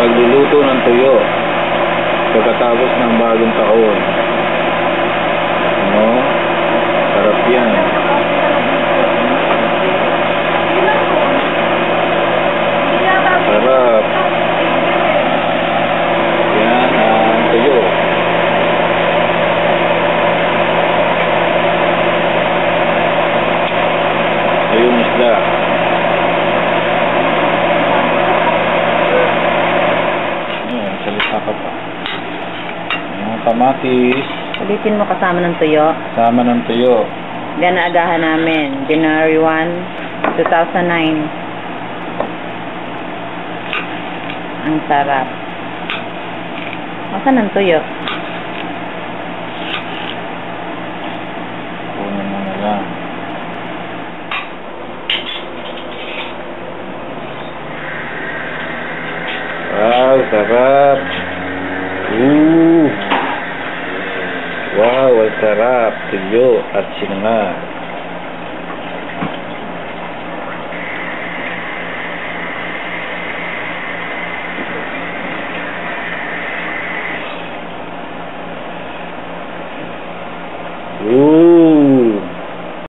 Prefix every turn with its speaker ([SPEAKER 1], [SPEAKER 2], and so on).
[SPEAKER 1] Nagluluto ng tuyo pagkatapos ng bagong taon. Ano? Sarap yan. Sarap. Yan ang tuyo. Tuyong isda. Salita ka pa. Kamatis.
[SPEAKER 2] Ulitin mo kasama ng tuyo.
[SPEAKER 1] Kasama ng tuyo.
[SPEAKER 2] Ganaagahan namin. January 1, 2009. Ang sarap. Asan ang tuyo?
[SPEAKER 1] Kunin mo na lang. Wow, sarap. Wow, ang sarap. Tuyo at sinangag.